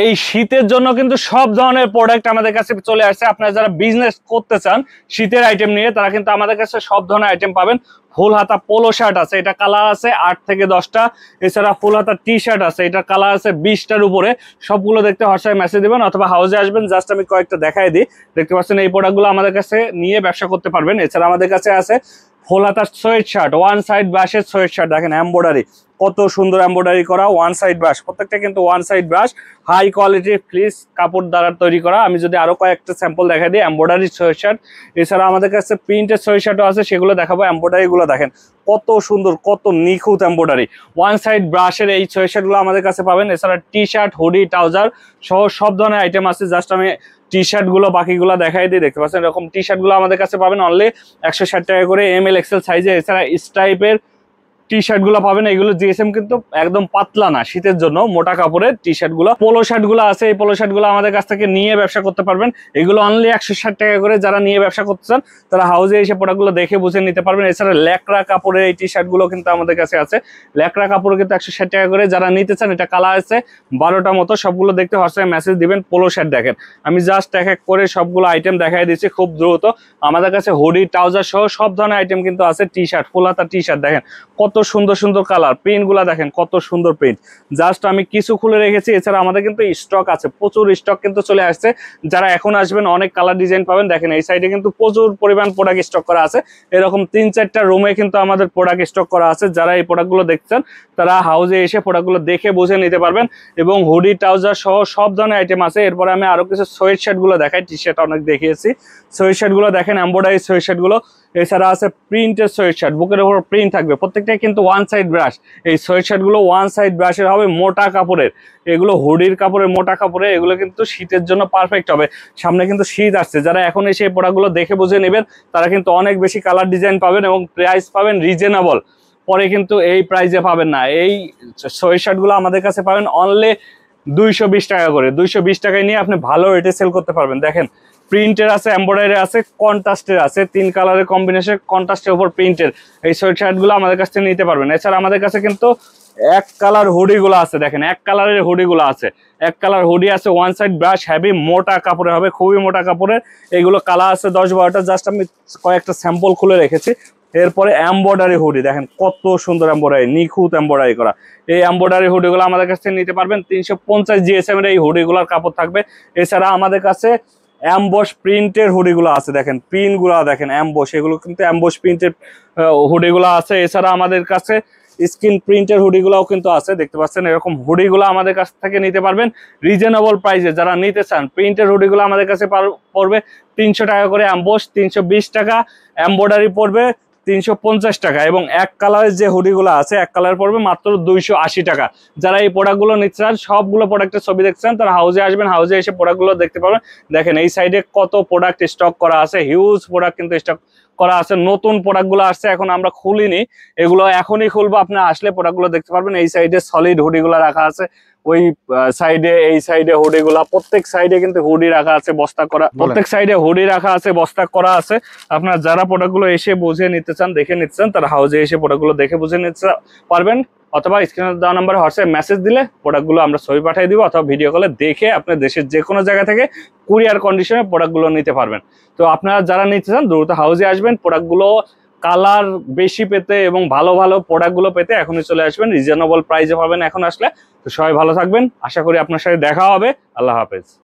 এই শীতের জন্য কিন্তু সব ধরনের প্রোডাক্ট আমাদের কাছে চলে আসছে। আপনারা যারা বিজনেস করতে চান শীতের আইটেম নিয়ে, তারা কিন্তু আমাদের কাছে সব ধরনের আইটেম পাবেন। ফুল হাতা পোলো শার্ট আছে, এটা কালার আছে 8 থেকে 10টা। এছাড়া ফুল হাতা টি শার্ট আছে, এটা কালার আছে 20টার উপরে। সবগুলো দেখতে হোয়াটসঅ্যাপে মেসেজ দিবেন অথবা হাউসে আসবেন, জাস্ট আমি কয়েকটা দেখাই দিই। দেখতে পাচ্ছেন এই প্রোডাক্টগুলো আমাদের কাছে নিয়ে ব্যবসা করতে পারবেন। এছাড়া আমাদের কাছে আছে ফুল হাতার সোয়েট শার্ট, ওয়ান সাইড ব্রাশের সোয়েট শার্ট, দেখেন এমব্রয়ডারি কত সুন্দর এমব্রয়ডারি করা, ওয়ান সাইড ব্রাশ, প্রত্যেকটা কিন্তু ওয়ান সাইড ব্রাশ, হাই কোয়ালিটির ফ্লিস কাপড় দ্বারা তৈরি করা। আমি যদি আরো কয়েকটা স্যাম্পল দেখা দিই, এমব্রয়ডারি সোয়েট শার্ট। এছাড়া আমাদের কাছে প্রিন্টের সোয়েট শার্টও আছে, সেগুলো দেখাবো। এমব্রয়ডারি গুলো দেখেন কত সুন্দর, কত নিখুঁত এমব্রয়ডারি। ওয়ান সাইড ব্রাশের এই সোয়েট শার্ট গুলো আমাদের কাছে পাবেন। এছাড়া টি শার্ট, হুডি, ট্রাউজার সহ সব ধরনের আইটেম আছে। জাস্ট আমি টি শার্ট গুলো বাকিগুলো দেখাই দিই। দেখতে পাচ্ছেন এরকম টি শার্ট গুলো আমাদের কাছে পাবেন অনলি 160 টাকা করে, ML XL সাইজে। এছাড়া স্ট্রাইপের টি শার্ট গুলো পাবেন, এগুলো জিএসএম কিন্তু একদম পাতলা না, শীতের জন্য মোটা কাপড়ের টি শার্ট গুলো। পোলো শার্ট গুলো আছে, এই পোলো শার্ট গুলো আমাদের কাছ থেকে নিয়ে ব্যবসা করতে পারবেন। এগুলো অনলি 160 টাকা করে। যারা নিয়ে ব্যবসা করতে চান তারা হাউসে এসে প্রোডাক্ট গুলো দেখে বুঝে নিতে পারবেন। এছাড়া ল্যাকড়া কাপড়ের এই টি শার্ট গুলো কিন্তু আমাদের কাছে আছে, ল্যাকড়া কাপড় কিন্তু 160 টাকা করে। যারা নিতে চান, এটা কালার আছে 12টা মতো, সবগুলো দেখতে হোয়াটসঅ্যাপে মেসেজ দিবেন। পোলো শার্ট দেখেন, আমি জাস্ট এক এক করে সবগুলো আইটেম দেখাই দিচ্ছি খুব দ্রুত। আমাদের কাছে হুডি, ট্রাউজার সহ সব ধরনের আইটেম কিন্তু আছে। টি শার্ট, ফুল হাতা টি শার্ট দেখেন কত সুন্দর সুন্দর কালার, প্রিন্ট গুলা দেখেন কত সুন্দর প্রিন্ট। জাস্ট আমি কিছু খুলে রেখেছি। এছাড়া আমাদের কিন্তু স্টক আছে, প্রচুর স্টক কিন্তু চলে আসছে। যারা এখন আসবেন অনেক কালার ডিজাইন পাবেন। দেখেন এই সাইডে কিন্তু প্রচুর পরিমাণ প্রোডাক্ট স্টক করা আছে। এরকম 3-4টা রুমে কিন্তু আমাদের প্রোডাক্ট স্টক করা আছে। যারা এই প্রোডাক্টগুলো দেখছেন তারা হাউসে এসে প্রোডাক্টগুলো দেখে বুঝে নিতে পারবেন। এবং হুডি, ট্রাউজার সহ সব ধরনের আইটেম আছে। এরপরে আমি আরো কিছু সোয়েট শার্ট গুলো দেখাই। টি শার্ট অনেক দেখিয়েছি, সোয়েট শার্ট গুলো দেখেন, এমব্রয়ডারি সোয়েট শার্ট গুলো। এছাড়া আছে প্রিন্টের সোয়েট শার্ট, বুকের উপর প্রিন্ট থাকবে, প্রত্যেকটাই কিন্তু ওয়ান সাইড ব্রাশ। এই সোয়েট শার্ট গুলো ওয়ান সাইড ব্রাশের হবে, মোটা কাপড়ের। এগুলো হুডির কাপড়ের, মোটা কাপড়ের। এগুলো কিন্তু শীতের জন্য পারফেক্ট হবে। সামনে কিন্তু শীত আসছে, যারা এখন এসে এই প্রোডাক্টগুলো দেখে বুঝে নেবেন তারা কিন্তু অনেক বেশি কালার ডিজাইন পাবেন এবং প্রাইস পাবেন রিজনেবল। পরে কিন্তু এই প্রাইসে পাবেন না। এই সোয়েট শার্ট গুলো আমাদের কাছে পাবেন অনলি 220 টাকা করে। 220 টাকায় নিয়ে আপনি ভালো রেটে সেল করতে পারবেন। দেখেন প্রিন্টের আছে, এমব্রয়ডারি আছে, কন্ট্রাস্টের আছে, 3 কালারের কম্বিনেশন, কন্ট্রাস্টের উপর প্রিন্টের এই সোয়েট শার্ট গুলো আমাদের কাছ থেকে নিতে পারবেন। এছাড়া আমাদের কাছে কিন্তু এক কালার হুডি গুলো আছে, দেখেন এক কালারের হুডি গুলো আছে। এক কালার হুডি আছে, ওয়ান সাইড ব্রাশ, হেভি মোটা কাপড়ের হবে, খুবই মোটা কাপড়ের। এগুলো কালার আছে 10-12টা, জাস্ট আমি কয়েকটা স্যাম্পল খুলে রেখেছি। এরপরে এমব্রয়ডারি হুডি দেখেন কত সুন্দর এমব্রয়ডারি, নিখুঁত এমব্রয়ডারি করা। এই এমব্রয়ডারি হুডিগুলো আমাদের কাছ থেকে নিতে পারবেন। 350 জিএসএম এর এই হুডিগুলোর কাপড় থাকবে। এছাড়া আমাদের কাছে অ্যাম্বস প্রিন্টের হুডিগুলো আছে, দেখেন প্রিন্ট গুলো দেখেন অ্যাম্বস, এগুলো কিন্তু অ্যাম্বস প্রিন্টের হুডিগুলো আছে। এছাড়া আমাদের কাছে স্ক্রিন প্রিন্টের হুডিগুলোও কিন্তু আছে, দেখতে পাচ্ছেন। এরকম হুডিগুলো আমাদের কাছ থেকে নিতে পারবেন রিজনেবল প্রাইসে। যারা নিতে চান প্রিন্টের হুডিগুলো আমাদের কাছে পড়বে 300 টাকা করে, অ্যাম্বস 320 টাকা, এমব্রয়ডারি পড়বে 350 টাকা। এবং এক কালারের যে হুডিগুলো আছে, এক কালার পড়বে মাত্র 280 টাকা। যারা এই প্রোডাক্টগুলো নিতে চান, সবগুলো প্রোডাক্টের ছবি দেখছেন, তারা হাউসে আসবেন, হাউসে এসে প্রোডাক্টগুলো দেখতে পাবেন। দেখেন এই সাইডে কত প্রোডাক্ট স্টক করা আছে, হিউজ প্রোডাক্ট কিন্তু স্টক করা আছে। নতুন প্রোডাক্টগুলো আসছে, এখন আমরা খুলিনি, এগুলো এখনই খুলবো। আপনি আসলে প্রোডাক্টগুলো দেখতে পারবেন। এই সাইডে সলিড হুডিগুলো রাখা আছে, ওই সাইডে, এই সাইডে হুডিগুলা, প্রত্যেক সাইডে কিন্তু হুডি রাখা আছে বস্তা করা, প্রত্যেক সাইডে হুডি রাখা আছে বস্তা করা আছে। আপনার যারা প্রোডাক্টগুলো এসে বুঝে নিতে চান, দেখে নিতে চান, তারা হাউসে এসে প্রোডাক্টগুলো দেখে বুঝে নিতে পারবেন। অথবা স্ক্রিনে দেওয়া নাম্বারে হোয়াটসঅ্যাপ মেসেজ দিলে প্রোডাক্টগুলো আমরা ছবি পাঠিয়ে দিব, অথবা ভিডিও কলে দেখে আপনার দেশের যে কোনো জায়গা থেকে কুরিয়ার কন্ডিশনে প্রোডাক্টগুলো নিতে পারবেন। তো আপনারা যারা নিতে চান দ্রুত হাউসে আসবেন। প্রোডাক্টগুলো কালার বেশি পেতে এবং ভালো ভালো প্রোডাক্টগুলো পেতে এখনই চলে আসবেন, রিজনেবল প্রাইসে পাবেন এখন আসলে। তো সবাই ভালো থাকবেন, আশা করি আপনার সাথে দেখা হবে। আল্লাহ হাফেজ।